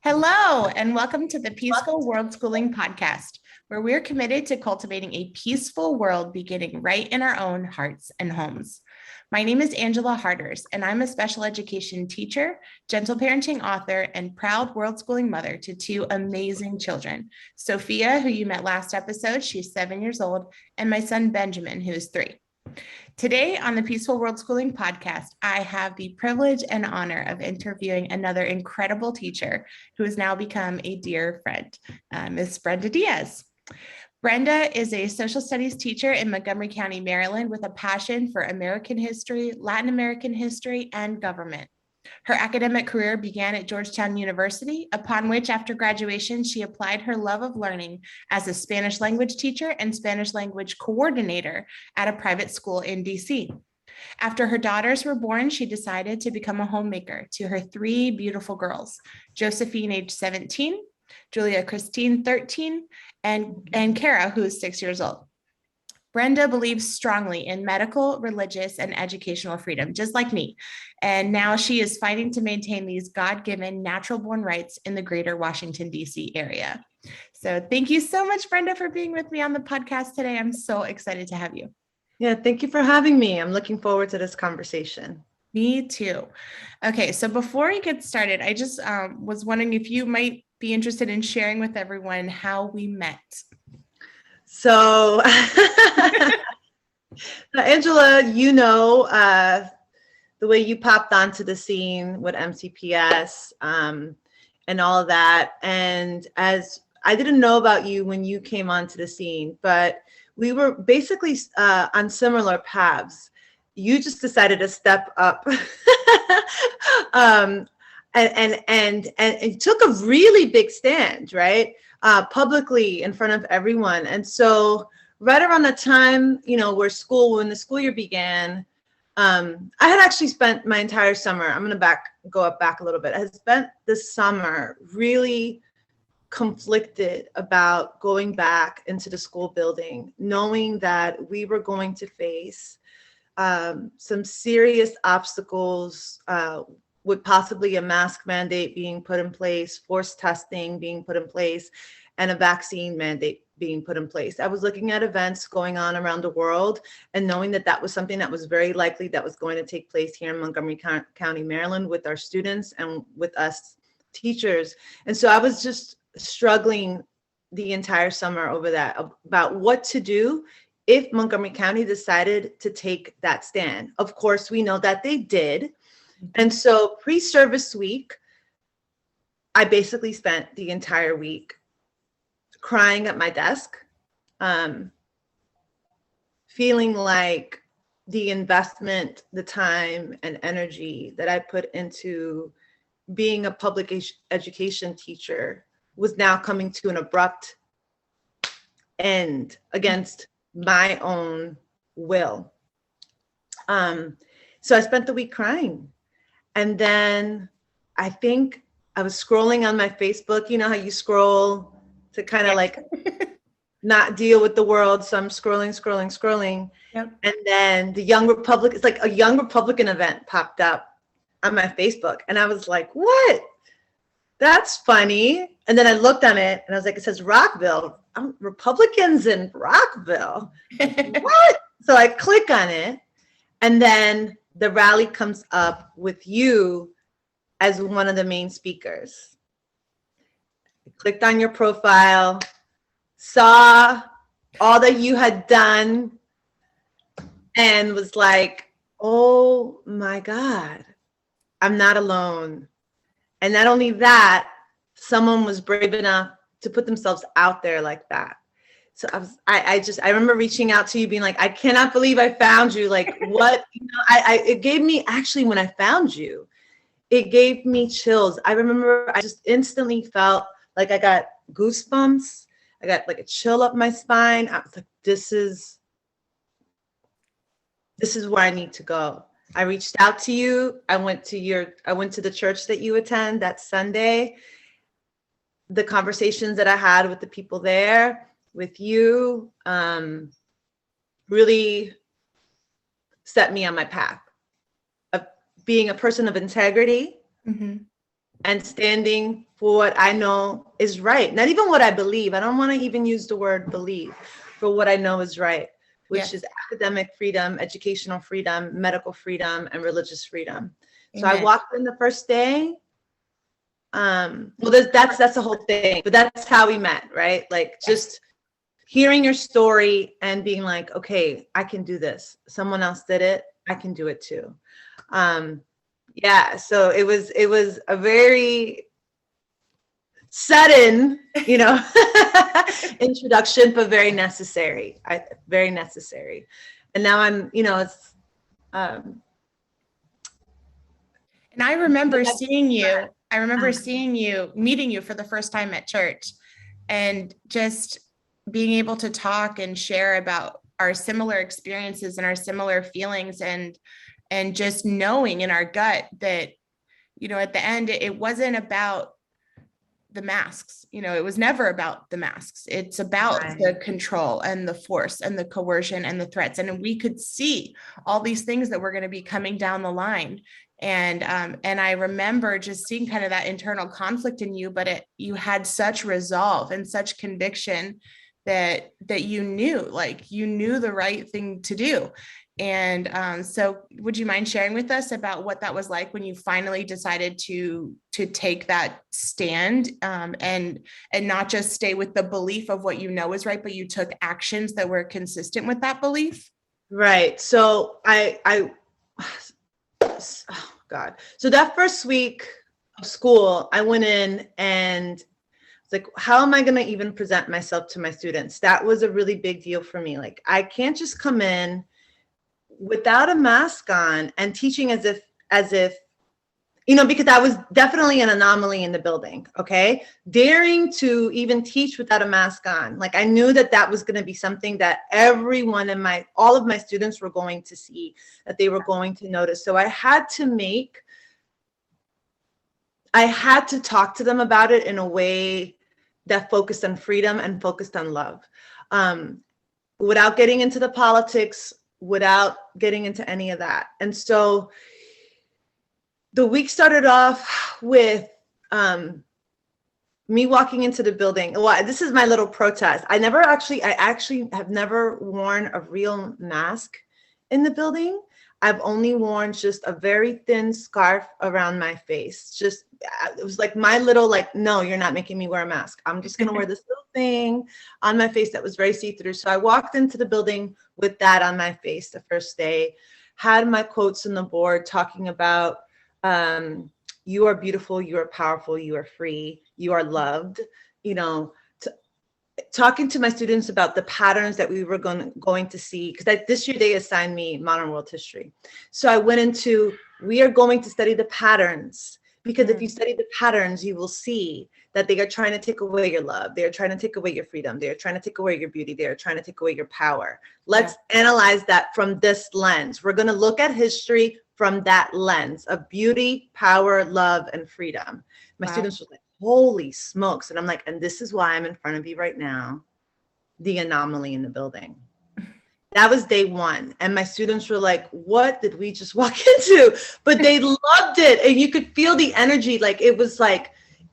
Hello, and welcome to the Peaceful Worldschooling podcast, where we're committed to cultivating a peaceful world beginning right in our own hearts and homes. My name is Angela Harders, and I'm a special education teacher, gentle parenting author, and proud worldschooling mother to two amazing children. Sophia, who you met last episode, she's 7 years old, and my son Benjamin, who is 3. Today on the Peaceful Worldschooling podcast, I have the privilege and honor of interviewing another incredible teacher who has now become a dear friend, Miss Brenda Diaz. Brenda is a social studies teacher in Montgomery County, Maryland, with a passion for American history, Latin American history, and government. Her academic career began at Georgetown University, upon which, after graduation, she applied her love of learning as a Spanish language teacher and Spanish language coordinator at a private school in DC. After her daughters were born, she decided to become a homemaker to her 3 beautiful girls, Josephine, age 17, Julia Christine, 13, and Kara, who is 6 years old. Brenda believes strongly in medical, religious, and educational freedom, just like me. And now she is fighting to maintain these God-given natural-born rights in the greater Washington, D.C. area. So thank you so much, Brenda, for being with me on the podcast today. I'm so excited to have you. Yeah, thank you for having me. I'm looking forward to this conversation. Me too. Okay, so before we get started, I just was wondering if you might be interested in sharing with everyone how we met. So, Angela, the way you popped onto the scene with MCPS and all of that. And as I didn't know about you when you came onto the scene, but we were basically on similar paths. You just decided to step up and took a really big stand, right? Publicly in front of everyone. And so right around the time, when the school year began, I had actually spent my entire summer, I'm going to go back a little bit. I had spent this summer really conflicted about going back into the school building, knowing that we were going to face some serious obstacles with possibly a mask mandate being put in place, forced testing being put in place, and a vaccine mandate being put in place. I was looking at events going on around the world and knowing that that was something that was very likely that was going to take place here in Montgomery County, Maryland, with our students and with us teachers. And so I was just struggling the entire summer over that, about what to do if Montgomery County decided to take that stand. Of course, we know that they did. And so pre-service week, I basically spent the entire week crying at my desk, feeling like the investment, the time and energy that I put into being a public education teacher was now coming to an abrupt end against my own will. So I spent the week crying. And then I think I was scrolling on my Facebook. You know how you scroll to kind of like not deal with the world. So I'm scrolling. Yep. And then it's like a Young Republican event popped up on my Facebook. And I was like, what? That's funny. And then I looked on it and I was like, it says Rockville. Republicans in Rockville. What? So I click on it. And then the rally comes up with you as one of the main speakers. I clicked on your profile, saw all that you had done, and was like, oh my God, I'm not alone. And not only that, someone was brave enough to put themselves out there like that. So I remember reaching out to you being like, I cannot believe I found you. Like what, it gave me, actually, when I found you, it gave me chills. I remember I just instantly felt like I got goosebumps. I got like a chill up my spine. I was like, this is where I need to go. I reached out to you. I went to the church that you attend that Sunday. The conversations that I had with the people there, with you, really set me on my path of being a person of integrity and standing for what I know is right. Not even what I believe. I don't want to even use the word believe, for what I know is right, which is academic freedom, educational freedom, medical freedom, and religious freedom. So I walked in the first day. Well, that's the whole thing, but that's how we met, right? Like just hearing your story and being like, okay, I can do this. Someone else did it. I can do it too. So it was a very sudden, introduction, but very necessary. Very necessary. And now I'm, it's. And I remember seeing you. I remember meeting you for the first time at church, and just being able to talk and share about our similar experiences and our similar feelings, and just knowing in our gut that, at the end, it wasn't about the masks. It was never about the masks. It's about the control and the force and the coercion and the threats. And we could see all these things that were going to be coming down the line. And I remember just seeing kind of that internal conflict in you, but you had such resolve and such conviction that you knew the right thing to do. And so would you mind sharing with us about what that was like when you finally decided to take that stand, and not just stay with the belief of what is right, but you took actions that were consistent with that belief? Right. So oh God. So that first week of school, I went in and it's like, how am I going to even present myself to my students? That was a really big deal for me. Like, I can't just come in without a mask on and teaching as if, because I was definitely an anomaly in the building. Okay. Daring to even teach without a mask on. Like, I knew that was going to be something that everyone all of my students were going to see, that they were going to notice. So I had to talk to them about it in a way that focused on freedom and focused on love, without getting into the politics, without getting into any of that. And so the week started off with me walking into the building. Well, this is my little protest. I actually have never worn a real mask in the building. I've only worn just a very thin scarf around my face. It was like my little, no, you're not making me wear a mask. I'm just going to wear this little thing on my face that was very see-through. So I walked into the building with that on my face the first day, had my quotes on the board talking about, you are beautiful, you are powerful, you are free, you are loved, talking to my students about the patterns that we were going to see, because this year they assigned me modern world history. So I went into, we are going to study the patterns, because if you study the patterns, you will see that they are trying to take away your love. They are trying to take away your freedom. They are trying to take away your beauty. They are trying to take away your power. Let's analyze that from this lens. We're going to look at history from that lens of beauty, power, love, and freedom. My students were like, holy smokes. And I'm like, and this is why I'm in front of you right now, the anomaly in the building. That was day one. And my students were like, what did we just walk into? But they loved it. And you could feel the energy.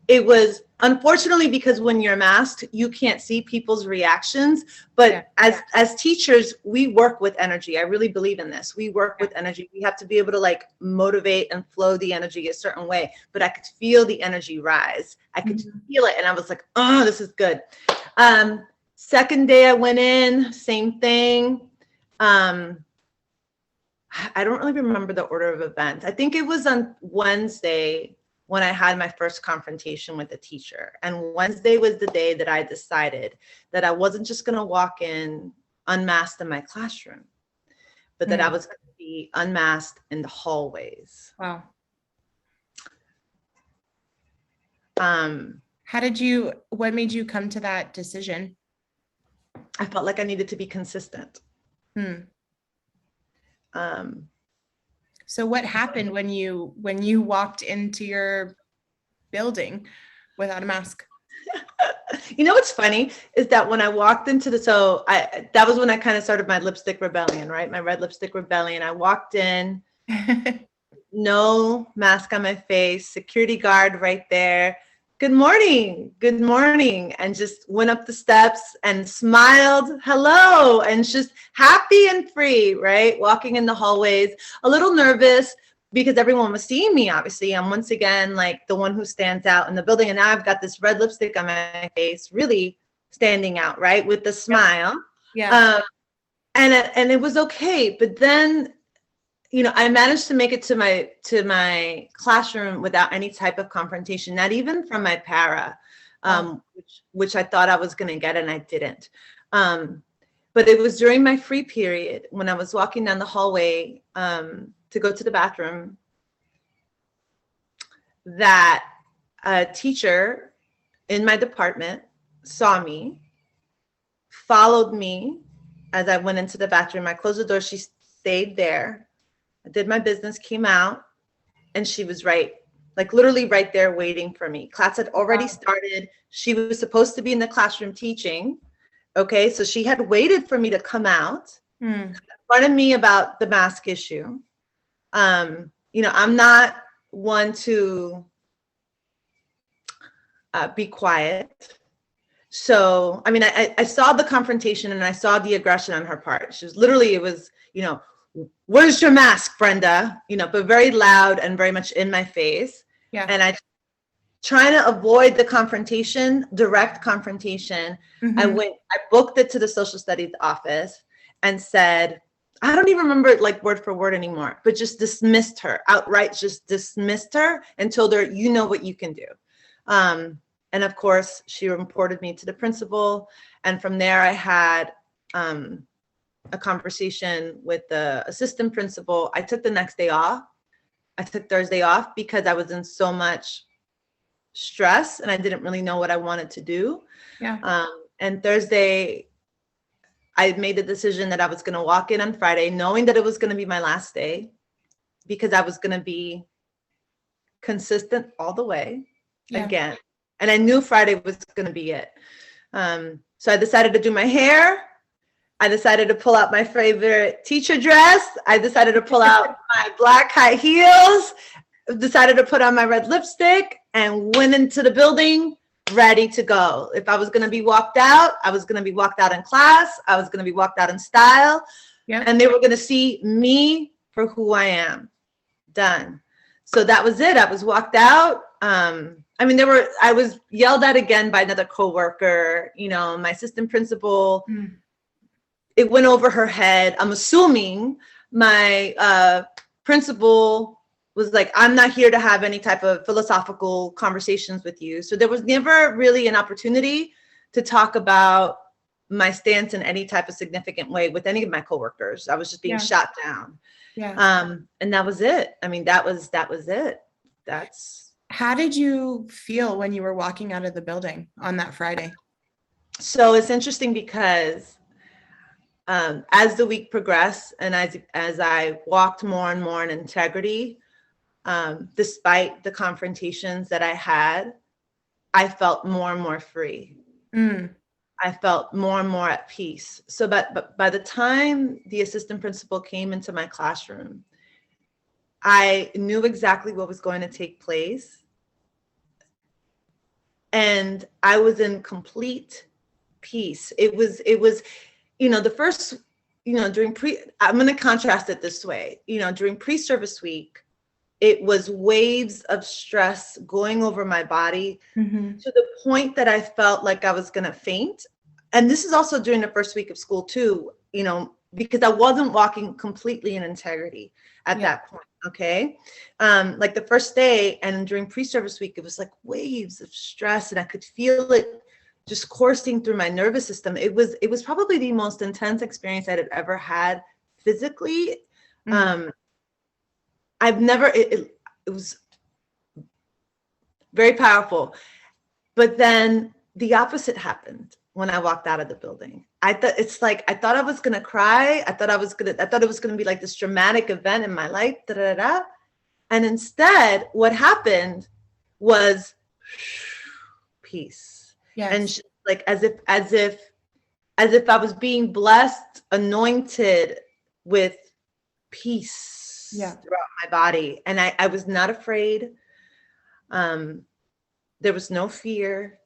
It was unfortunately, because when you're masked, you can't see people's reactions. But as teachers, we work with energy. I really believe in this. We work with energy. We have to be able to motivate and flow the energy a certain way. But I could feel the energy rise. I could feel it. And I was like, oh, this is good. Second day I went in, same thing. I don't really remember the order of events. I think it was on Wednesday when I had my first confrontation with a teacher. And Wednesday was the day that I decided that I wasn't just going to walk in unmasked in my classroom, but that I was going to be unmasked in the hallways. Wow. What made you come to that decision? I felt like I needed to be consistent. So what happened when you walked into your building without a mask? What's funny is that when I walked into that was when I kind of started my lipstick rebellion, right? My red lipstick rebellion. I walked in, no mask on my face, security guard right there, good morning, good morning, and just went up the steps and smiled, hello, and just happy and free, right? Walking in the hallways, a little nervous because everyone was seeing me, obviously. I'm once again like the one who stands out in the building, and now I've got this red lipstick on my face, really standing out, right, with the smile. Yeah. And it was okay, but then I managed to make it to my classroom without any type of confrontation, not even from my para, which I thought I was going to get, and I didn't. But it was during my free period when I was walking down the hallway to go to the bathroom that a teacher in my department saw me, followed me as I went into the bathroom. I closed the door. She stayed there. I did my business, came out, and she was literally right there waiting for me. Class had already started. She was supposed to be in the classroom teaching. Okay, so she had waited for me to come out, confronted me about the mask issue. I'm not one to be quiet. So, I mean, I saw the confrontation and I saw the aggression on her part. She was literally, it was, where's your mask, Brenda? But very loud and very much in my face. Yeah. And I, trying to avoid the confrontation, direct confrontation, I booked it to the social studies office and said, I don't even remember it like word for word anymore, but just dismissed her outright, just dismissed her and told her, you know what you can do. And of course, she reported me to the principal. And from there, I had a conversation with the assistant principal. I took the next day off. I took Thursday off because I was in so much stress and I didn't really know what I wanted to do. Yeah. And Thursday, I made the decision that I was going to walk in on Friday, knowing that it was going to be my last day because I was going to be consistent all the way again. And I knew Friday was going to be it. So I decided to do my hair. I decided to pull out my favorite teacher dress. I decided to pull out my black high heels, decided to put on my red lipstick, and went into the building ready to go. If I was going to be walked out, I was going to be walked out in class. I was going to be walked out in style. Yep. And they were going to see me for who I am. Done. So that was it. I was walked out. I was yelled at again by another coworker, my assistant principal. It went over her head. I'm assuming my principal was like, I'm not here to have any type of philosophical conversations with you. So there was never really an opportunity to talk about my stance in any type of significant way with any of my coworkers. I was just being shot down. Yeah. And that was it. I mean, that was it. How did you feel when you were walking out of the building on that Friday? So it's interesting because as the week progressed and as I walked more and more in integrity, despite the confrontations that I had, I felt more and more free. I felt more and more at peace. So, but by the time the assistant principal came into my classroom, I knew exactly what was going to take place. And I was in complete peace. It was, the first, I'm going to contrast it this way, during pre-service week, it was waves of stress going over my body to the point that I felt like I was going to faint. And this is also during the first week of school too, because I wasn't walking completely in integrity at that point. Okay. Like the first day and during pre-service week, it was like waves of stress and I could feel it just coursing through my nervous system. It was probably the most intense experience I'd ever had physically. It was very powerful, but then the opposite happened when I walked out of the building. I thought I was going to cry. I thought it was going to be like this dramatic event in my life, And instead what happened was peace. Yes. And like, as if I was being blessed, anointed with peace throughout my body. And I was not afraid. The there was no fear.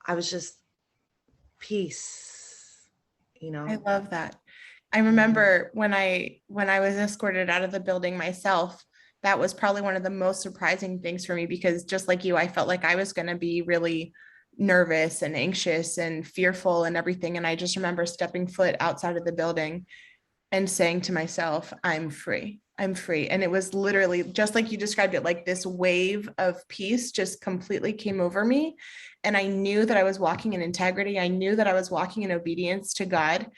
I was just peace, you know. I love that. I remember when I was escorted out of the building myself, that was probably one of the most surprising things for me, because just like you, I felt like I was going to be really nervous and anxious and fearful and everything. And I just remember stepping foot outside of the building and saying to myself, I'm free. I'm free. And it was literally just like you described it, like this wave of peace just completely came over me. And I knew that I was walking in integrity. I knew that I was walking in obedience to God.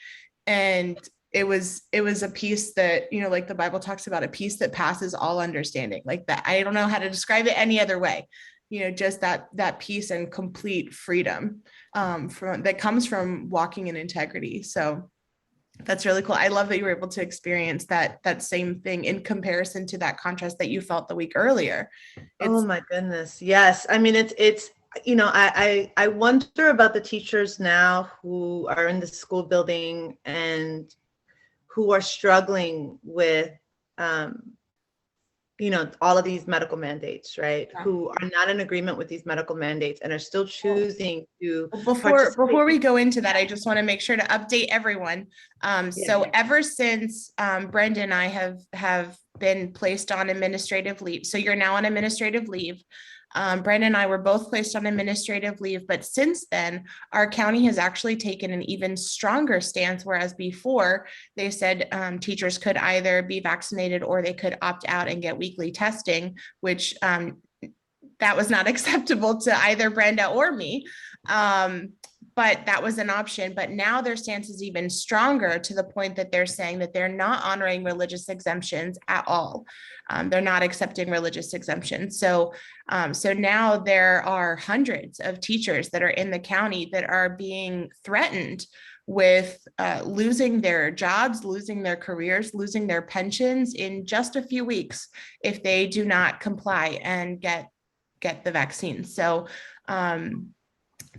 And it was a peace that, you know, like the Bible talks about, a peace that passes all understanding. Like that, I don't know how to describe it any other way. You know, just that peace and complete freedom from that comes from walking in integrity. So that's really cool. I love that you were able to experience that same thing in comparison to that contrast that you felt the week earlier. Oh my goodness. Yes. I mean, it's, you know, I wonder about the teachers now who are in the school building and who are struggling with, you know, all of these medical mandates, right? Yeah. Who are not in agreement with these medical mandates and are still choosing to. Before we go into that, I just want to make sure to update everyone. So ever since Brenda and I have been placed on administrative leave, so you're now on administrative leave. Brenda and I were both placed on administrative leave, but since then, our county has actually taken an even stronger stance, whereas before they said teachers could either be vaccinated or they could opt out and get weekly testing, which that was not acceptable to either Brenda or me. But that was an option. But now their stance is even stronger, to the point that they're saying that they're not honoring religious exemptions at all. They're not accepting religious exemptions. So now there are hundreds of teachers that are in the county that are being threatened with losing their jobs, losing their careers, losing their pensions in just a few weeks if they do not comply and get the vaccine. So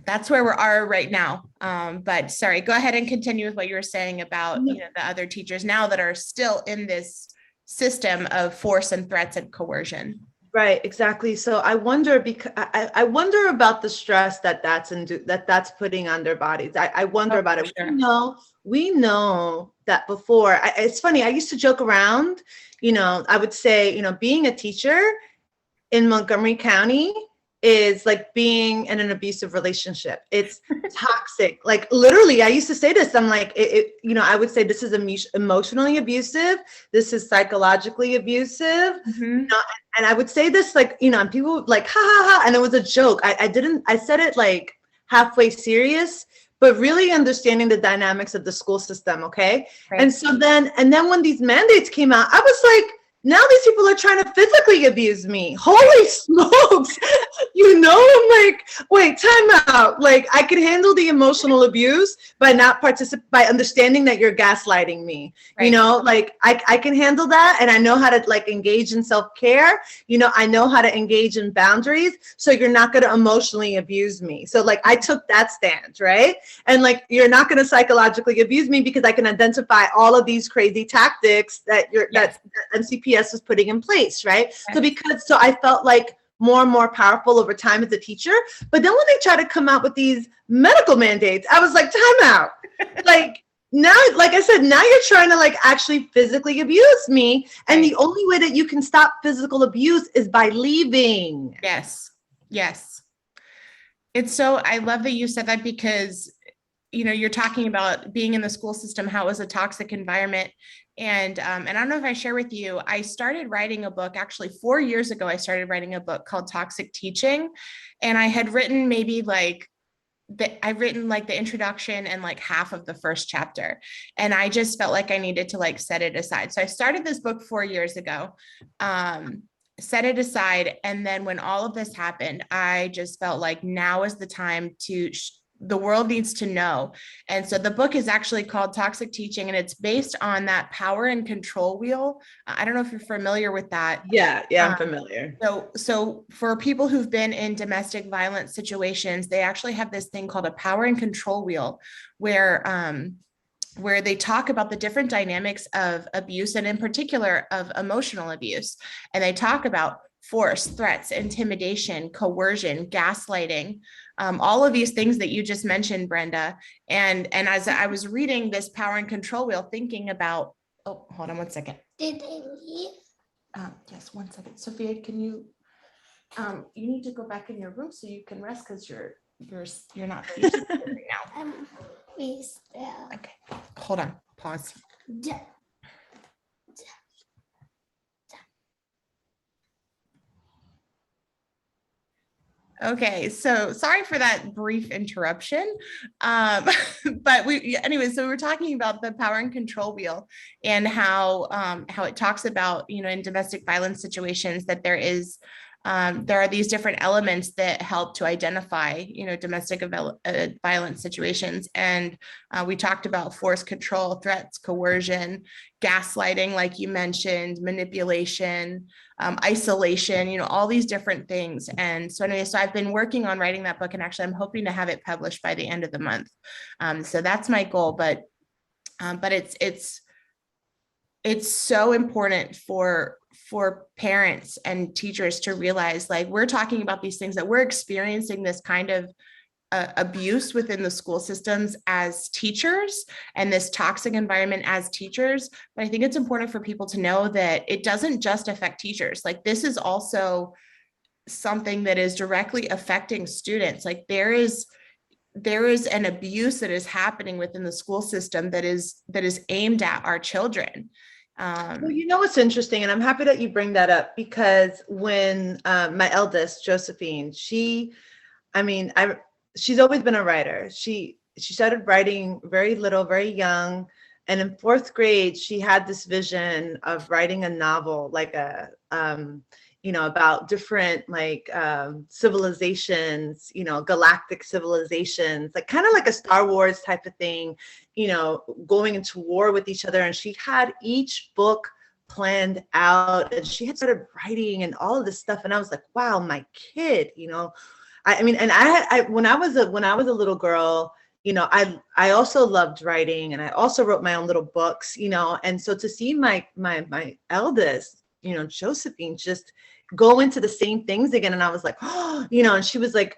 that's where we are right now. But sorry, go ahead and continue with what you were saying about, you know, the other teachers now that are still in this system of force and threats and coercion. Right, exactly. So I wonder, because I wonder about the stress that's putting on their bodies. I wonder about it. Sure. We know that before. It's funny. I used to joke around. You know, I would say, you know, being a teacher in Montgomery County is like being in an abusive relationship. It's toxic. Like literally, I used to say this. I'm like, you know, I would say this is emotionally abusive. This is psychologically abusive. Mm-hmm. You know, and I would say this, like, you know, and people would like, ha ha ha. And it was a joke. I said it like halfway serious, but really understanding the dynamics of the school system. Okay. Right. And then when these mandates came out, I was like, now these people are trying to physically abuse me. Holy smokes. You know, I'm like, wait, time out. Like, I can handle the emotional abuse by by understanding that you're gaslighting me. Right. You know, like I can handle that. And I know how to like engage in self-care. You know, I know how to engage in boundaries. So you're not going to emotionally abuse me. So like, I took that stance, right? And like, you're not going to psychologically abuse me because I can identify all of these crazy tactics that that MCPS was putting in place, right? Yes. So I felt like more and more powerful over time as a teacher. But then when they try to come out with these medical mandates, I was like, time out. Like now, like I said, now you're trying to like actually physically abuse me. And the only way that you can stop physical abuse is by leaving. Yes. Yes. It's so, I love that you said that, because, you know, you're talking about being in the school system, how it was a toxic environment. And I don't know if I share with you, I started writing a book, actually 4 years ago, I started writing a book called Toxic Teaching. And I had written maybe like, I've written like the introduction and like half of the first chapter. And I just felt like I needed to like set it aside. So I started this book 4 years ago, set it aside. And then when all of this happened, I just felt like now is the time to the world needs to know. And so the book is actually called Toxic Teaching, and it's based on that power and control wheel. I don't know if you're familiar with that. Yeah, I'm familiar. So for people who've been in domestic violence situations, they actually have this thing called a power and control wheel, where they talk about the different dynamics of abuse, and in particular of emotional abuse. And they talk about force, threats, intimidation, coercion, gaslighting, all of these things that you just mentioned, Brenda. And as I was reading this power and control wheel, thinking about, oh, hold on one second. Did they leave? Yes, one second. Sophia, can you, you need to go back in your room so you can rest because you're not teaching right now. We still. Okay, hold on, pause. Okay, so sorry for that brief interruption. But anyway, so we're talking about the power and control wheel and how it talks about, in domestic violence situations that there are these different elements that help to identify, domestic violence situations. And we talked about force, control, threats, coercion, gaslighting, like you mentioned, manipulation, isolation, all these different things. And so anyway, so I've been working on writing that book, and actually I'm hoping to have it published by the end of the month. So that's my goal, but it's so important for parents and teachers to realize, like, we're talking about these things, that we're experiencing this kind of abuse within the school systems as teachers, and this toxic environment as teachers. But I think it's important for people to know that it doesn't just affect teachers. Like, this is also something that is directly affecting students. Like, there is an abuse that is happening within the school system that is aimed at our children. Well, what's interesting, and I'm happy that you bring that up, because when my eldest, Josephine, she's always been a writer. She started writing very little, very young. And in 4th grade, she had this vision of writing a novel, like about different civilizations, galactic civilizations, like kind of like a Star Wars type of thing, going into war with each other. And she had each book planned out, and she had started writing and all of this stuff. And I was like, wow, my kid, when I was a little girl, I also loved writing, and I also wrote my own little books, and so to see my eldest, Josephine, just go into the same things again. And I was like, oh, and she was like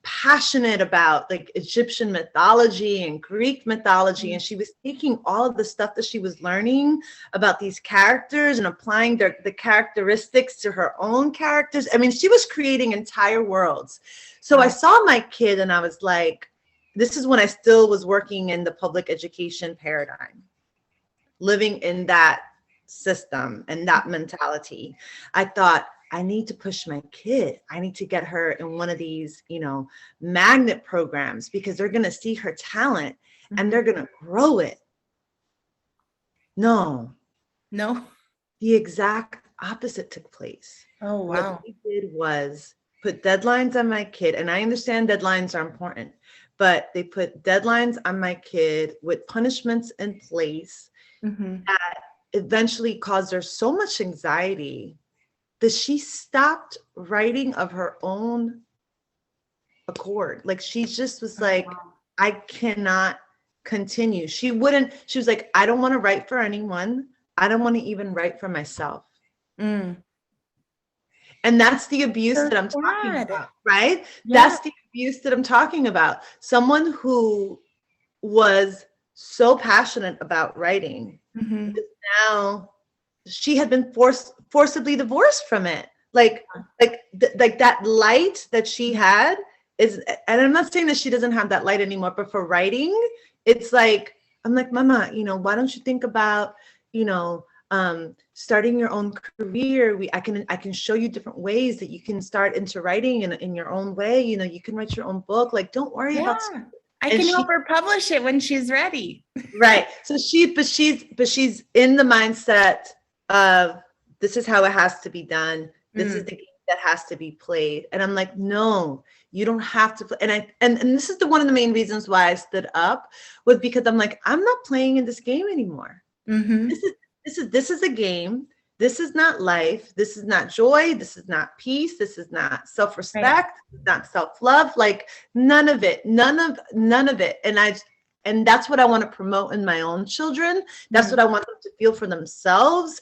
passionate about like Egyptian mythology and Greek mythology. And she was taking all of the stuff that she was learning about these characters and applying the characteristics to her own characters. I mean, she was creating entire worlds. So I saw my kid, and I was like, this is when I still was working in the public education paradigm, living in that system and that mentality. I thought, I need to push my kid. I need to get her in one of these, magnet programs, because they're going to see her talent and they're going to grow it. No, the exact opposite took place. Oh, wow. What we did was put deadlines on my kid. And I understand deadlines are important, but they put deadlines on my kid with punishments in place that eventually caused her so much anxiety that she stopped writing of her own accord. Like, she just was like, I cannot continue. She was like, I don't want to write for anyone. I don't want to even write for myself. And that's the abuse that I'm talking about, right? Yeah. That's the abuse that I'm talking about. Someone who was so passionate about writing, now she had been forcibly divorced from it. Like that light that she had is, and I'm not saying that she doesn't have that light anymore, but for writing, it's like, I'm like, Mama, why don't you think about, starting your own career? I can show you different ways that you can start into writing in your own way. You can write your own book. Like, don't worry about. I can help her publish it when she's ready. Right. So she's in the mindset of, this is how it has to be done. This is the game that has to be played. And I'm like, no, you don't have to play. And this is one of the main reasons why I stood up, was because I'm like, I'm not playing in this game anymore. This is a game. This is not life. This is not joy. This is not peace. This is not self-respect. This is not self-love. Like, none of it. None of it. And that's what I want to promote in my own children. That's what I want them to feel for themselves.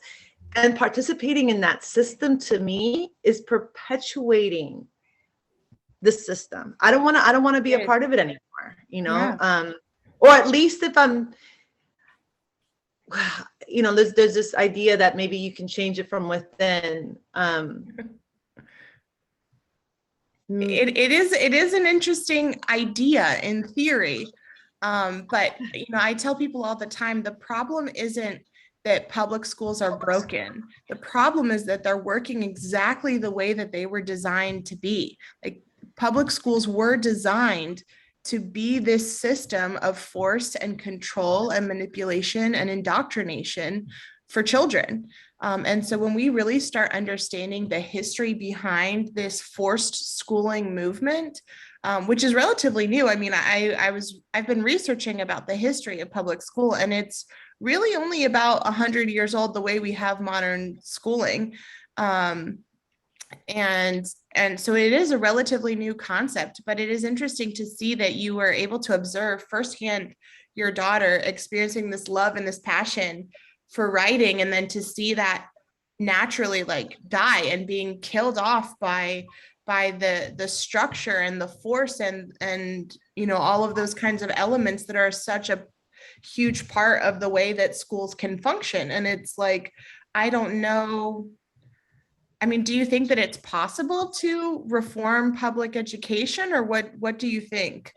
And participating in that system to me is perpetuating the system. I don't want to be a part of it anymore, you know? Yeah. Or at least if I'm, you know, there's this idea that maybe you can change it from within. It is an interesting idea in theory. But you know, I tell people all the time, the problem isn't that public schools are broken. The problem is that they're working exactly the way that they were designed to be. Like, public schools were designed to be this system of force and control and manipulation and indoctrination for children. And so when we really start understanding the history behind this forced schooling movement, which is relatively new. I mean, I've been researching about the history of public school, and it's really only about 100 years old, the way we have modern schooling. And so it is a relatively new concept, but it is interesting to see that you were able to observe firsthand your daughter experiencing this love and this passion for writing, and then to see that naturally like die and being killed off by the structure and the force and you know, all of those kinds of elements that are such a huge part of the way that schools can function. And it's like, I don't know. I mean, do you think that it's possible to reform public education, or what do you think?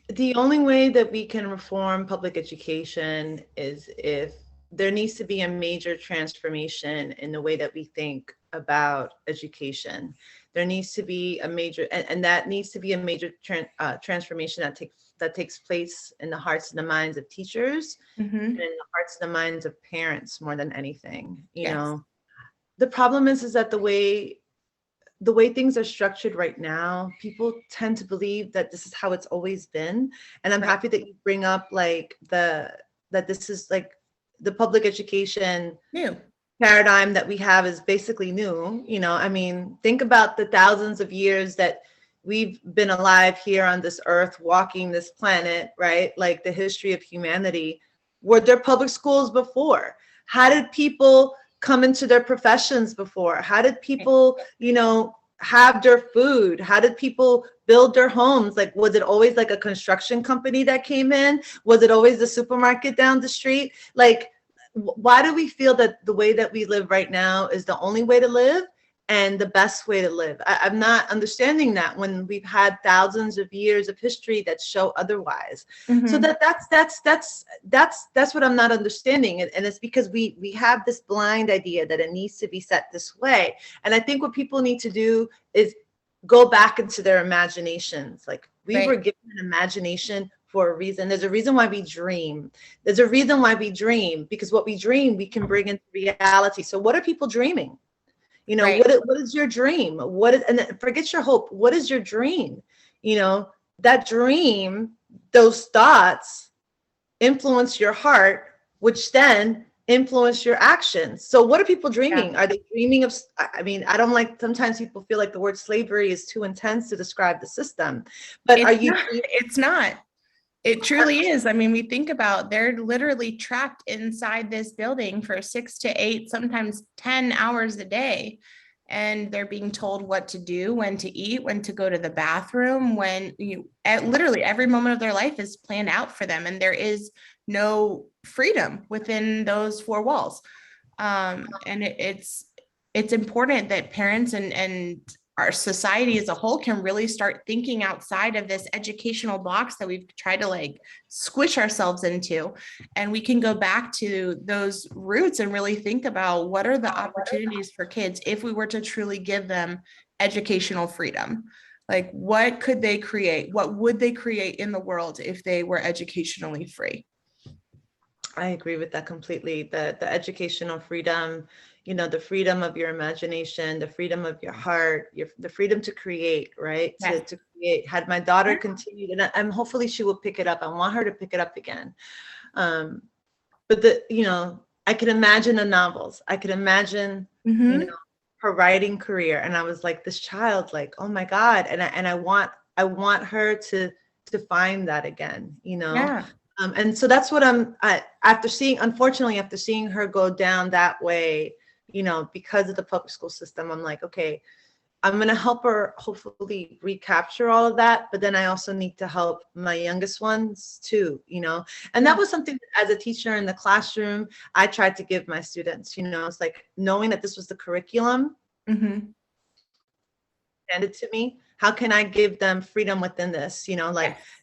The only way that we can reform public education is if there needs to be a major transformation in the way that we think about education. There needs to be a major, and that needs to be a major transformation that takes place in the hearts and the minds of teachers, and in the hearts and the minds of parents more than anything. You know, the problem is that the way things are structured right now, people tend to believe that this is how it's always been. And I'm happy that you bring up like that this is like the public education paradigm that we have is basically new. You know, I mean, think about the thousands of years that we've been alive here on this earth, walking this planet, right? Like the history of humanity. Were there public schools before? How did people come into their professions before? How did people, you know, have their food? How did people build their homes? Like, was it always like a construction company that came in? Was it always the supermarket down the street? Like, why do we feel that the way that we live right now is the only way to live and the best way to live? I'm not understanding that when we've had thousands of years of history that show otherwise. So that's what I'm not understanding. And it's because we have this blind idea that it needs to be set this way. And I think what people need to do is go back into their imaginations. Like, we were given an imagination for a reason. There's a reason why we dream. There's a reason why we dream, because what we dream, we can bring into reality. So what are people dreaming? You know, what is your dream? And forget your hope. What is your dream? You know, that dream, those thoughts influence your heart, which then influence your actions. So what are people dreaming? Are they dreaming of, I mean, I don't like, sometimes people feel like the word slavery is too intense to describe the system, but it's not. It truly is. I mean, we think about, they're literally trapped inside this building for 6 to 8, sometimes 10 hours a day. And they're being told what to do, when to eat, when to go to the bathroom, literally every moment of their life is planned out for them. And there is no freedom within those 4 walls. And it's important that parents and our society as a whole can really start thinking outside of this educational box that we've tried to like squish ourselves into. And we can go back to those roots and really think about what are the opportunities for kids if we were to truly give them educational freedom. Like, what could they create? What would they create in the world if they were educationally free? I agree with that completely. The educational freedom, you know, the freedom of your imagination, the freedom of your heart, the freedom to create, right? Yes. To create. Had my daughter continued, and I'm hopefully she will pick it up. I want her to pick it up again. But you know, I could imagine the novels. I could imagine, you know, her writing career. And I was like, this child, like, oh my God. And I want her to find that again, you know? And so that's what unfortunately, after seeing her go down that way, because of the public school system, I'm like, okay, I'm going to help her hopefully recapture all of that. But then I also need to help my youngest ones too, and that was something that, as a teacher in the classroom, I tried to give my students, it's like knowing that this was the curriculum handed to me. How can I give them freedom within this?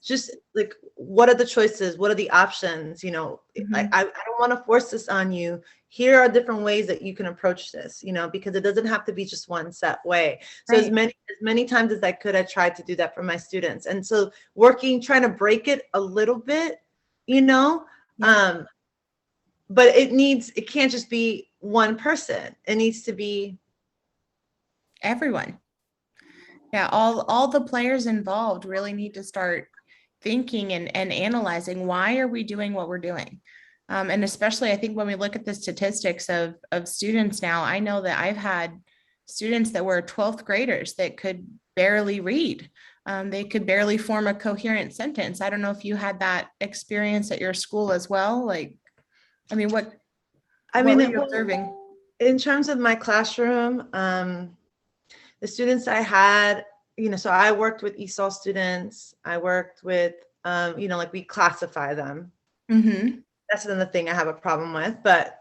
Just like, what are the choices? What are the options? I don't want to force this on you. Here are different ways that you can approach this, because it doesn't have to be just one set way. So as many times as I could, I tried to do that for my students. And so trying to break it a little bit, but it can't just be one person. It needs to be everyone. Yeah, all the players involved really need to start thinking and analyzing, why are we doing what we're doing? And especially, I think when we look at the statistics of students now, I know that I've had students that were 12th graders that could barely read. They could barely form a coherent sentence. I don't know if you had that experience at your school as well. What were you observing? In terms of my classroom, the students I had, so I worked with ESOL students. I worked with, we classify them. That's another thing I have a problem with, but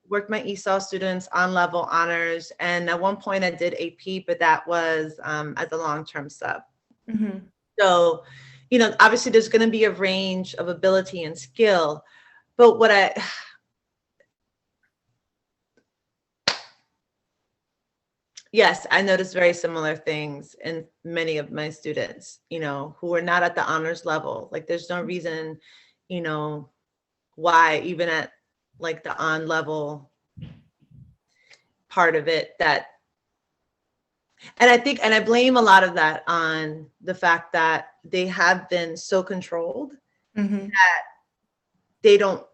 worked my ESOL students on level honors. And at one point I did AP, but that was as a long-term sub. So, obviously there's going to be a range of ability and skill, but yes, I noticed very similar things in many of my students, who are not at the honors level. Like, there's no reason, why, even at like the on level part of it, and I blame a lot of that on the fact that they have been so controlled that they don't,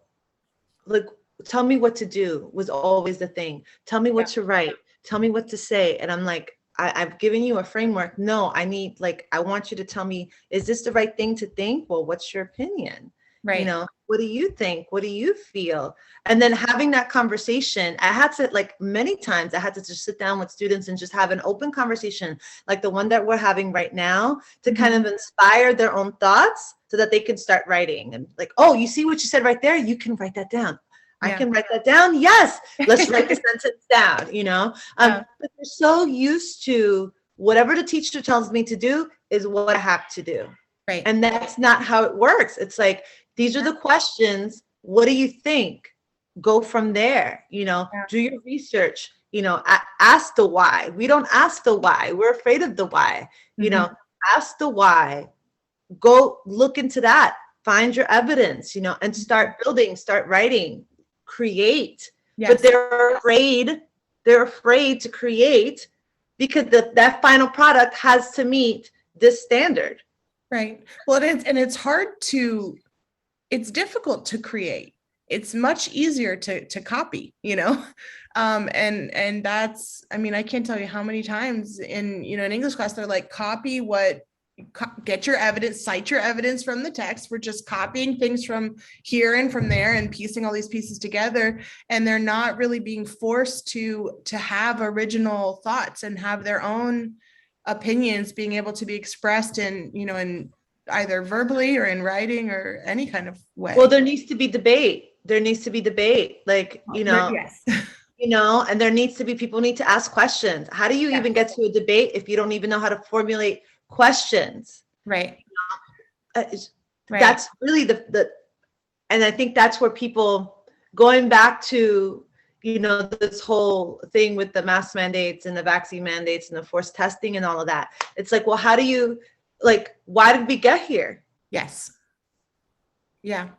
like, tell me what to do was always the thing. Tell me what to write. Tell me what to say. And I'm like, I've given you a framework. No, I want you to tell me, is this the right thing to think? Well, what's your opinion? Right. What do you think? What do you feel? And then having that conversation, I had to, many times I had to just sit down with students and just have an open conversation, like the one that we're having right now, to kind of inspire their own thoughts so that they can start writing. And like, oh, you see what you said right there? You can write that down. I can write that down. Yes. Let's write the sentence down, but they're so used to whatever the teacher tells me to do is what I have to do. Right. And that's not how it works. It's like, these are the questions. What do you think? Go from there, do your research, ask the why. We don't ask the why. We're afraid of the why, ask the why, go look into that, find your evidence, and start building, start writing. Create. But they're afraid to create because that final product has to meet this standard. Right. Well, it's difficult to create. It's much easier to copy, and that's, I can't tell you how many times in English class, they're like, get your evidence, cite your evidence from the text. We're just copying things from here and from there and piecing all these pieces together. And they're not really being forced to have original thoughts and have their own opinions being able to be expressed in either verbally or in writing or any kind of way. Well, there needs to be debate. Like, Yes. And there needs to be, people need to ask questions. How do you even get to a debate if you don't even know how to formulate questions? Right. That's really and I think that's where people, going back to, this whole thing with the mask mandates and the vaccine mandates and the forced testing and all of that. It's like, well, how do you, why did we get here? Yes. Yeah.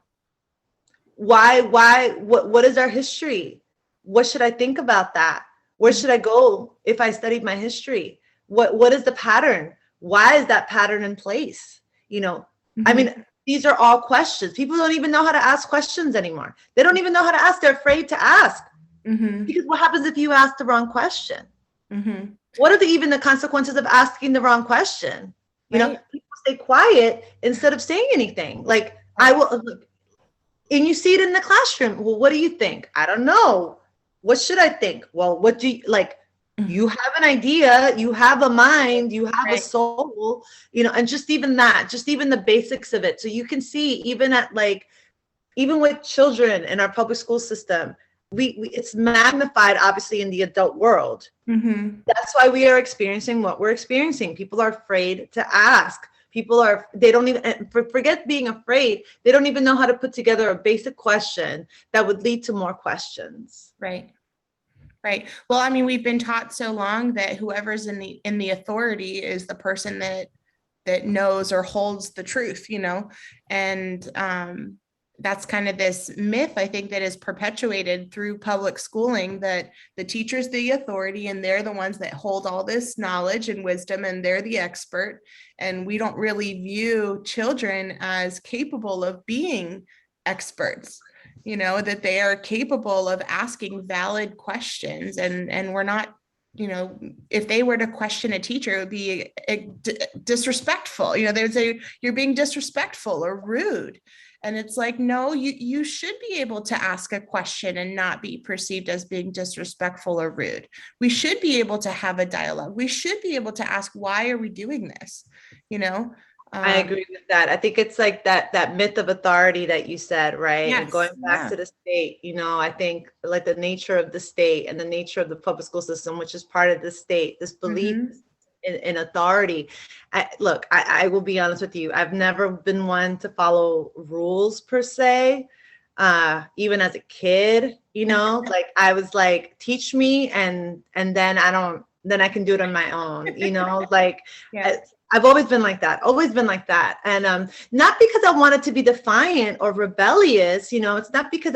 Why, what is our history? What should I think about that? Where should I go if I studied my history? What is the pattern? Why is that pattern in place? These are all questions. People don't even know how to ask questions anymore. They don't even know how to ask. They're afraid to ask. Because what happens if you ask the wrong question? What are even the consequences of asking the wrong question? People stay quiet instead of saying anything. Like, I will look, and you see it in the classroom. Well, what do you think? I don't know. What should I think? Well, what do you like? You have an idea, you have a mind, you have a soul, and just even that, just even the basics of it. So you can see even at even with children in our public school system, it's magnified obviously in the adult world. That's why we are experiencing what we're experiencing. People are afraid to ask. They don't even, forget being afraid. They don't even know how to put together a basic question that would lead to more questions. Right. Well, I mean, we've been taught so long that whoever's in the authority is the person that knows or holds the truth, and that's kind of this myth, I think, that is perpetuated through public schooling, that the teacher's the authority and they're the ones that hold all this knowledge and wisdom and they're the expert. And we don't really view children as capable of being experts, that they are capable of asking valid questions, and we're not, if they were to question a teacher, it would be disrespectful. They would say, you're being disrespectful or rude. And it's like, no, you should be able to ask a question and not be perceived as being disrespectful or rude. We should be able to have a dialogue. We should be able to ask, why are we doing this? I agree with that. I think it's like that myth of authority that you said, right? Yes, and going back to the state, I think like the nature of the state and the nature of the public school system, which is part of the state, this belief in authority. I will be honest with you. I've never been one to follow rules per se. Even as a kid, like I was like, teach me, and then I can do it on my own, I've always been like that, And not because I wanted to be defiant or rebellious, it's not because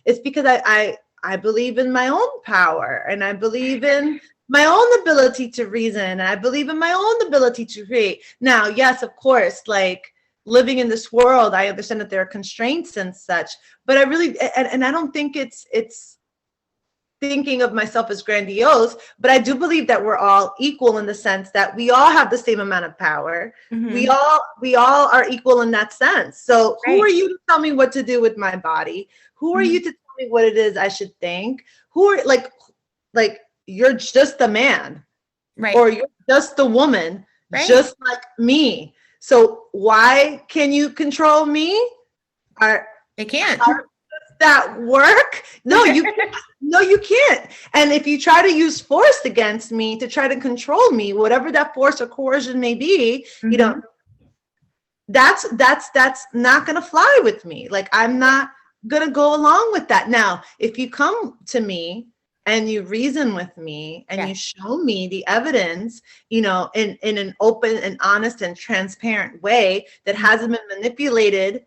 it's because I believe in my own power, and I believe in my own ability to reason, and I believe in my own ability to create. Now, yes, of course, like living in this world, I understand that there are constraints and such, but I really, and I don't think it's thinking of myself as grandiose, but I do believe that we're all equal in the sense that we all have the same amount of power. We all are equal in that sense. So who are you to tell me what to do with my body? Who are you to tell me what it is I should think? Who are like you're just a man, or you're just a woman, just like me. So why can you control me? They can't. That work? No, you can't. And if you try to use force against me to try to control me, whatever that force or coercion may be, that's not gonna fly with me. Like, I'm not gonna go along with that. Now, if you come to me and you reason with me and you show me the evidence, in an open and honest and transparent way that hasn't been manipulated,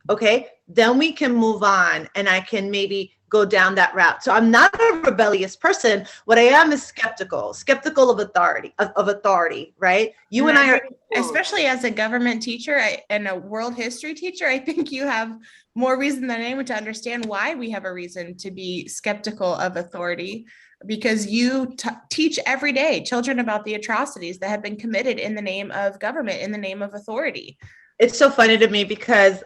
okay, then we can move on and I can maybe go down that route. So I'm not a rebellious person. What I am is skeptical of authority, right? You and I are, especially as a government teacher and a world history teacher, I think you have more reason than anyone to understand why we have a reason to be skeptical of authority, because you teach every day children about the atrocities that have been committed in the name of government, in the name of authority. It's so funny to me because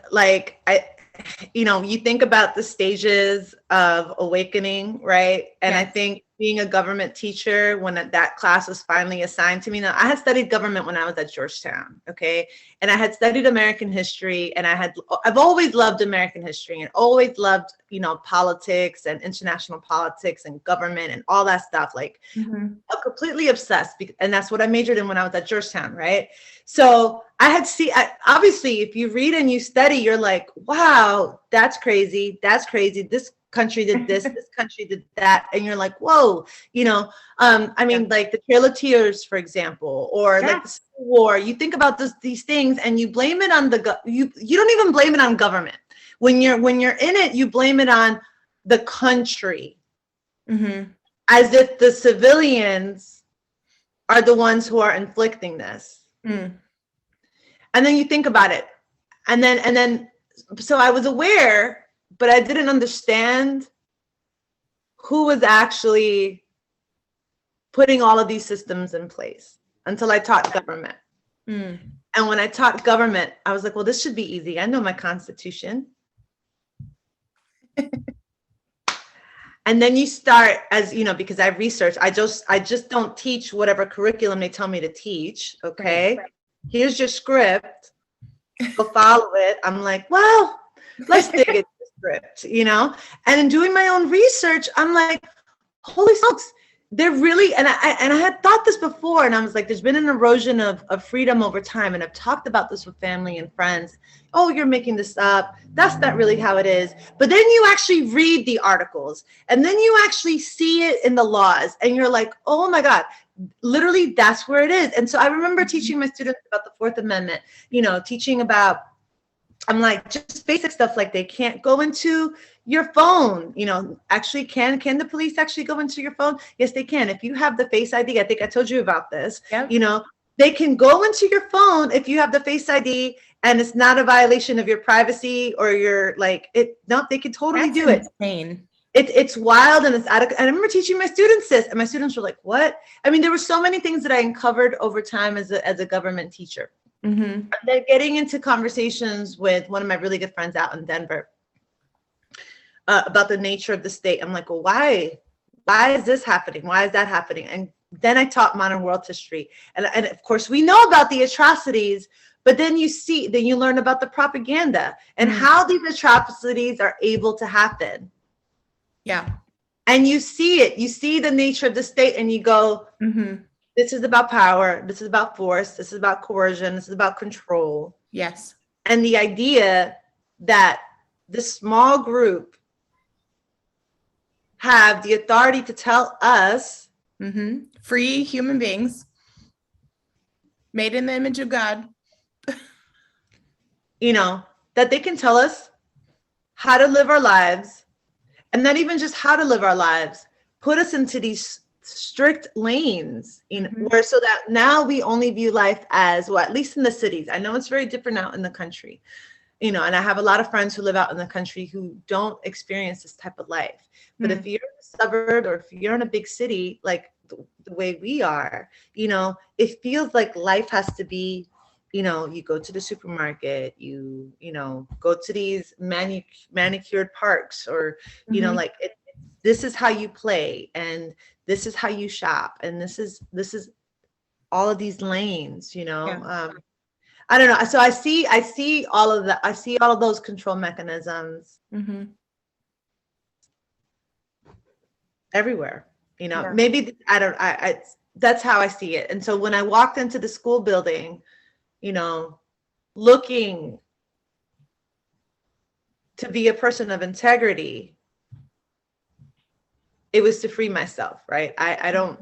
you think about the stages of awakening, right? And I think being a government teacher, when that class was finally assigned to me, now I had studied government when I was at Georgetown, okay? And I had studied American history, and I've always loved American history and always loved, politics and international politics and government and all that stuff. Like, I'm completely obsessed, and that's what I majored in when I was at Georgetown, right? So obviously, if you read and you study, you're like, wow, that's crazy. This country did this, this country did that. And you're like, whoa, like the Trail of Tears, for example, or like the Civil War. You think about these things and you blame it on you don't even blame it on government. When you're in it, you blame it on the country, as if the civilians are the ones who are inflicting this. And then you think about it. And then, so I was aware, but I didn't understand who was actually putting all of these systems in place until I taught government. And when I taught government, I was like, well, this should be easy. I know my Constitution. And then you start, as you know, because I've researched, I just don't teach whatever curriculum they tell me to teach. Okay. Right. Here's your script. Go follow it. I'm like, well, let's dig into the script, you know? And in doing my own research, I'm like, holy smokes, they're really, and I had thought this before, and I was like, there's been an erosion of freedom over time. And I've talked about this with family and friends. Oh, you're making this up. That's not really how it is. But then you actually read the articles, and then you actually see it in the laws, and you're like, oh my God, literally that's where it is. And so I remember teaching my students about the Fourth Amendment, you know, teaching about, I'm like, just basic stuff like they can't go into your phone, you know, actually can the police actually go into your phone? Yes, they can. If you have the Face ID, I think I told you about this, you know, they can go into your phone if you have the Face ID and it's not a violation of your privacy or your like it. No, they can totally do it. Insane. It's wild and it's adequate. And I remember teaching my students this, and my students were like, what? I mean, there were so many things that I uncovered over time as a government teacher. Mm-hmm. And then getting into conversations with one of my really good friends out in Denver about the nature of the state. I'm like, well, why is this happening? Why is that happening? And then I taught modern world history. And of course, we know about the atrocities, but then you learn about the propaganda and how these atrocities are able to happen. Yeah. And you see it. You see the nature of the state and you go, this is about power. This is about force. This is about coercion. This is about control. Yes. And the idea that this small group have the authority to tell us, free human beings, made in the image of God, you know, that they can tell us how to live our lives, and not even just how to live our lives, put us into these strict lanes, you know, where so that now we only view life as, well, at least in the cities. I know it's very different out in the country, you know, and I have a lot of friends who live out in the country who don't experience this type of life. But if you're in a suburb or if you're in a big city, like the way we are, you know, it feels like life has to be, you know, you go to the supermarket, you know, go to these manicured parks, or, you know, like this is how you play, and this is how you shop, and this is all of these lanes, you know. I don't know. So I see all of that. I see all of those control mechanisms everywhere, you know. Maybe that's how I see it. And so when I walked into the school building, you know, looking to be a person of integrity, it was to free myself, right? I don't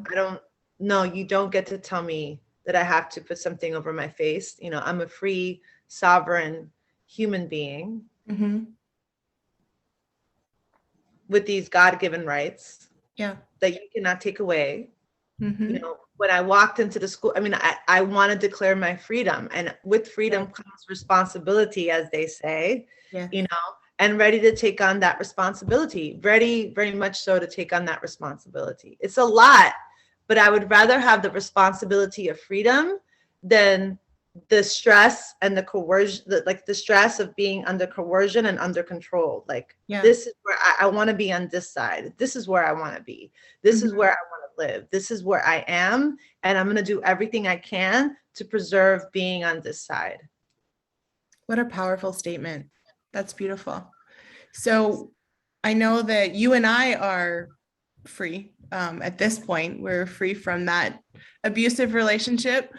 know. You don't get to tell me that I have to put something over my face. You know, I'm a free, sovereign human being with these God-given rights that you cannot take away. You know, when I walked into the school, I mean, I want to declare my freedom, and with freedom comes responsibility, as they say, you know, and ready to take on that responsibility, ready, very much so, to take on that responsibility. It's a lot, but I would rather have the responsibility of freedom than the stress and the coercion, the stress of being under coercion and under control. Like, this is where I want to be on this side. This is where I want to be. This is where I want to live. This is where I am. And I'm going to do everything I can to preserve being on this side. What a powerful statement. That's beautiful. So I know that you and I are free at this point. We're free from that abusive relationship.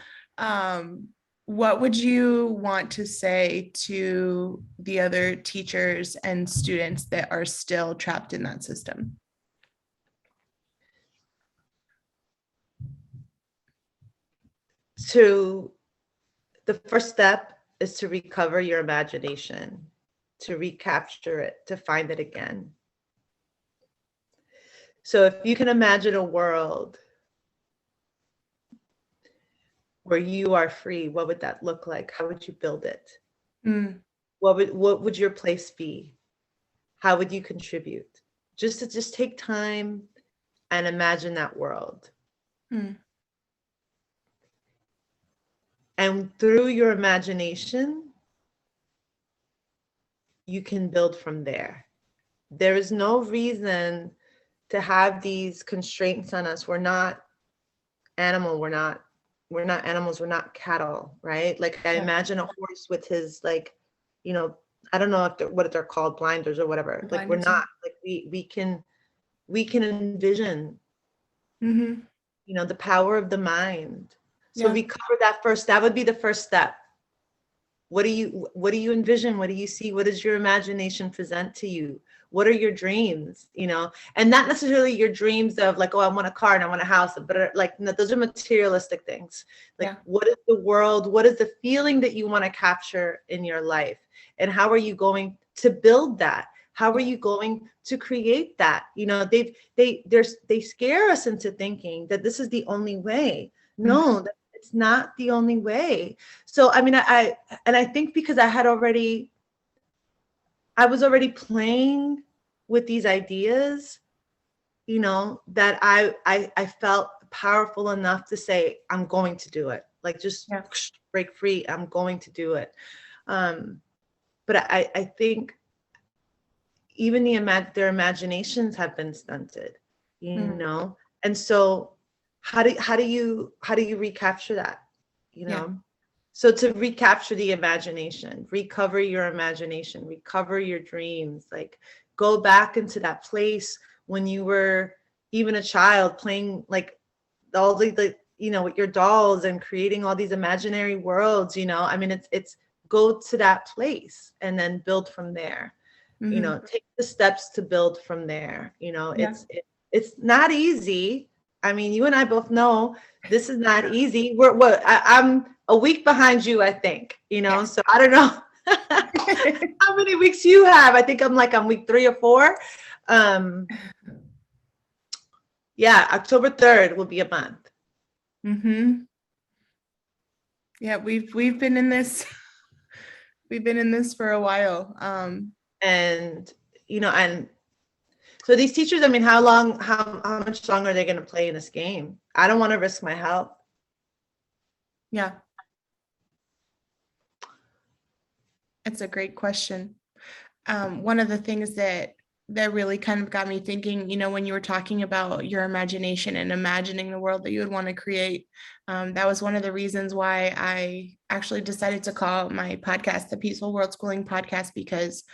What would you want to say to the other teachers and students that are still trapped in that system? So the first step is to recover your imagination, to recapture it, to find it again. So if you can imagine a world where you are free, what would that look like? How would you build it? What would your place be? How would you contribute? Just take time and imagine that world. And through your imagination, you can build from there. There is no reason to have these constraints on us. We're not animal. We're not animals. We're not cattle, right? Like I imagine a horse with his like, you know, I don't know if what they're called, blinders or whatever. Like we're not, like we can envision, you know, the power of the mind. So we cover that first. That would be the first step. What do you envision? What do you see? What does your imagination present to you? What are your dreams? You know, and not necessarily your dreams of like, oh, I want a car and I want a house, but like, no, those are materialistic things. Like, what is the world? What is the feeling that you want to capture in your life? And how are you going to build that? How are you going to create that? You know, they scare us into thinking that this is the only way. No, it's not the only way. So, I mean, I think because I was already playing with these ideas, you know, that I felt powerful enough to say, I'm going to do it. Like, just break free. I'm going to do it. But I think even their imaginations have been stunted, you know? And so how do you recapture that, you know? So to recapture the imagination, recover your imagination, recover your dreams, like go back into that place when you were even a child playing like all the you know, with your dolls and creating all these imaginary worlds, you know? I mean, it's go to that place and then build from there. You know, take the steps to build from there. You know, it's not easy. I mean, you and I both know this is not easy. I'm a week behind you, I think, you know, so I don't know how many weeks you have. I think I'm week 3 or 4. October 3rd will be a month. Yeah, we've been in this. We've been in this for a while. And, you know, and so these teachers, I mean, how much longer are they going to play in this game? I don't want to risk my health. Yeah. It's a great question. One of the things that really kind of got me thinking, you know, when you were talking about your imagination and imagining the world that you would want to create, that was one of the reasons why I actually decided to call my podcast the Peaceful Worldschooling Podcast, because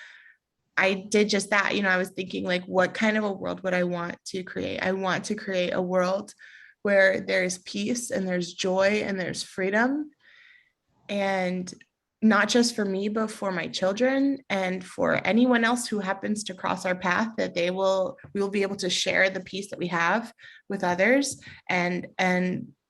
I did just that. You know, I was thinking like, what kind of a world would I want to create? I want to create a world where there's peace and there's joy and there's freedom, and not just for me, but for my children and for anyone else who happens to cross our path, that we will be able to share the peace that we have with others. And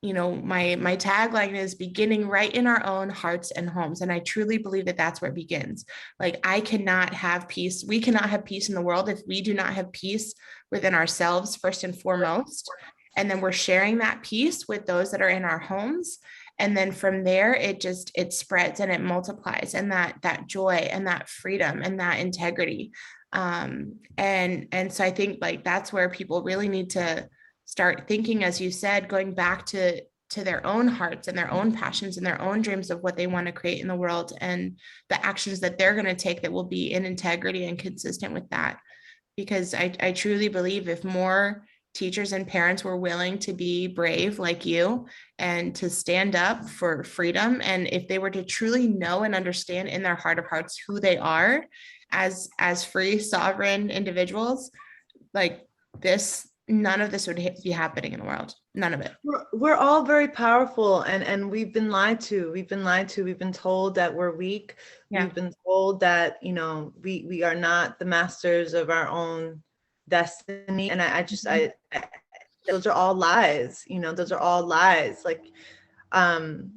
you know, my tagline is beginning right in our own hearts and homes. And I truly believe that that's where it begins. Like, I cannot have peace. We cannot have peace in the world if we do not have peace within ourselves, first and foremost. And then we're sharing that peace with those that are in our homes. And then from there, it spreads and it multiplies, and that joy and that freedom and that integrity. And so I think like that's where people really need to start thinking, as you said, going back to their own hearts and their own passions and their own dreams of what they want to create in the world, and the actions that they're going to take that will be in integrity and consistent with that. Because I truly believe if more teachers and parents were willing to be brave like you and to stand up for freedom, and if they were to truly know and understand in their heart of hearts who they are as free, sovereign individuals, like this, none of this would be happening in the world. None of it. We're all very powerful, and we've been lied to. We've been told that we're weak. We've been told that, you know, we are not the masters of our own destiny. And I those are all lies, you know, those are all lies. Like, and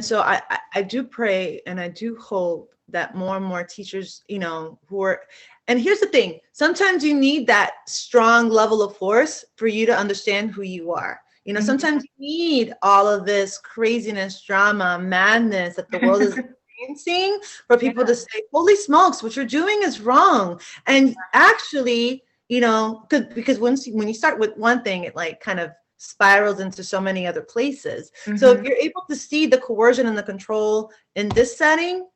so I do pray and I do hope that more and more teachers, you know, and here's the thing, sometimes you need that strong level of force for you to understand who you are. You know, sometimes you need all of this craziness, drama, madness that the world is experiencing for people to say, holy smokes, what you're doing is wrong. And actually, you know, because when you start with one thing, it like kind of spirals into so many other places. So if you're able to see the coercion and the control in this setting,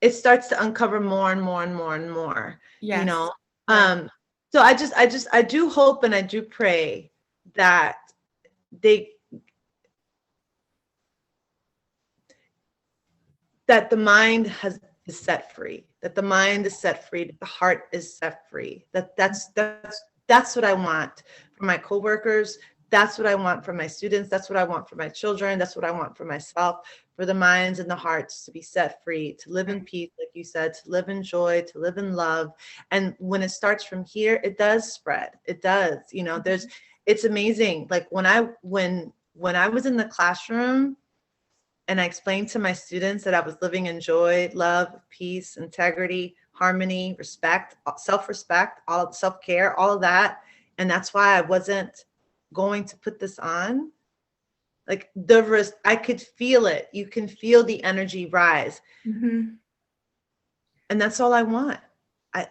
it starts to uncover more and more and more and more, you know? So I do hope and I do pray that that the mind is set free, that the mind is set free, that the heart is set free, that's what I want for my coworkers. That's what I want for my students. That's what I want for my children. That's what I want for myself, for the minds and the hearts to be set free, to live in peace, like you said, to live in joy, to live in love. And when it starts from here, it does spread. It does, you know, it's amazing. Like when I was in the classroom and I explained to my students that I was living in joy, love, peace, integrity, harmony, respect, self-respect, all of self-care, all of that. And that's why I wasn't going to put this on. Like I could feel it. You can feel the energy rise. And that's all I want.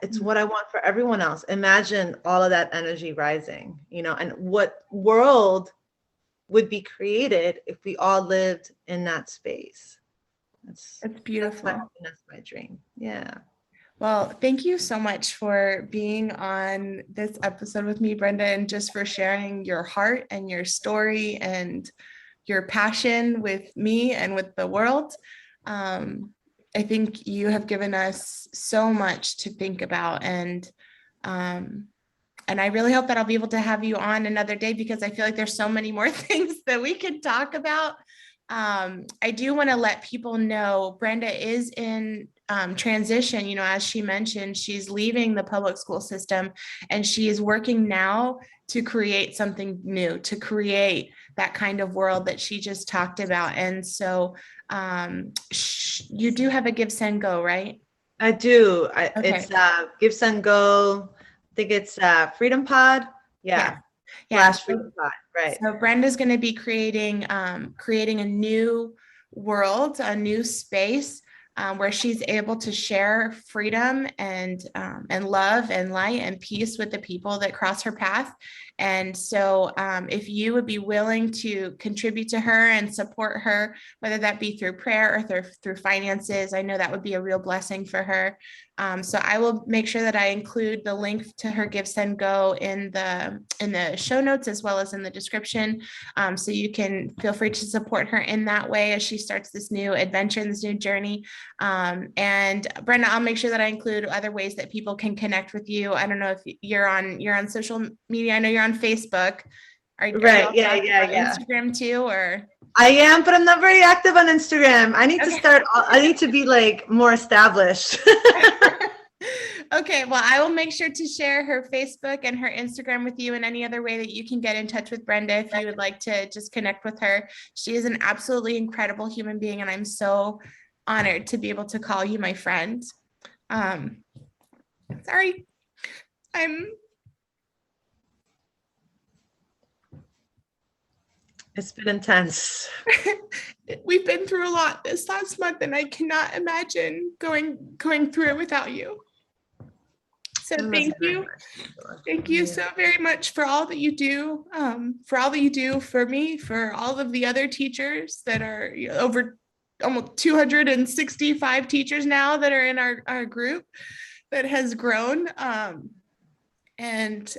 It's what I want for everyone else. Imagine all of that energy rising, you know, and what world would be created if we all lived in that space. That's beautiful. That's my dream. Yeah. Well, thank you so much for being on this episode with me, Brenda, and just for sharing your heart and your story and your passion with me and with the world. I think you have given us so much to think about, and I really hope that I'll be able to have you on another day, because I feel like there's so many more things that we could talk about. I do want to let people know Brenda is in transition. You know, as she mentioned, she's leaving the public school system and she is working now to create something new, to create that kind of world that she just talked about. And so you do have a Give, Send, Go, right? I do. Okay. It's Give, Send, Go. I think it's Freedom Pod. Yeah. Freedom Pod. Right. So Brenda's going to be creating a new world, a new space where she's able to share freedom and love and light and peace with the people that cross her path. And so if you would be willing to contribute to her and support her, whether that be through prayer or through finances, I know that would be a real blessing for her. So I will make sure that I include the link to her Give, Send, Go in the show notes, as well as in the description. So you can feel free to support her in that way as she starts this new adventure, this new journey. And Brenda, I'll make sure that I include other ways that people can connect with you. I don't know if you're on social media. I know you're on Facebook. Are you yeah. Instagram too, or? I am, but I'm not very active on Instagram. I need to start. I need to be like more established. Okay, well, I will make sure to share her Facebook and her Instagram with you, and any other way that you can get in touch with Brenda if you would like to just connect with her. She is an absolutely incredible human being, and I'm so honored to be able to call you my friend. Sorry, It's been intense. We've been through a lot this last month, and I cannot imagine going through it without you. So thank you. Thank you so very much for all that you do, for me, for all of the other teachers that are over almost 265 teachers now that are in our group that has grown. And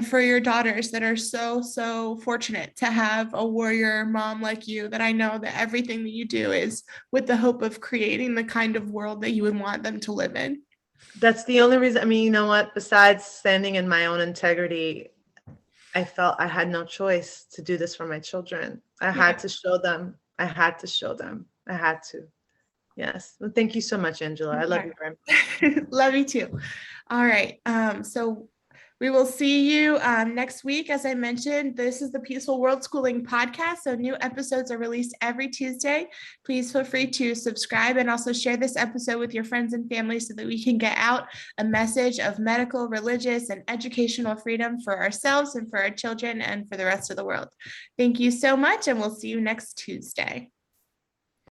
for your daughters that are so fortunate to have a warrior mom like you, that I know that everything that you do is with the hope of creating the kind of world that you would want them to live in. That's the only reason. I mean, you know what? Besides standing in my own integrity, I felt I had no choice to do this for my children. I had to show them. I had to. Yes. Well, thank you so much, Angela. I love you very much. Love you too. All right. So we will see you next week. As I mentioned, this is the Peaceful Worldschooling podcast. So new episodes are released every Tuesday. Please feel free to subscribe and also share this episode with your friends and family so that we can get out a message of medical, religious, and educational freedom for ourselves and for our children and for the rest of the world. Thank you so much, and we'll see you next Tuesday.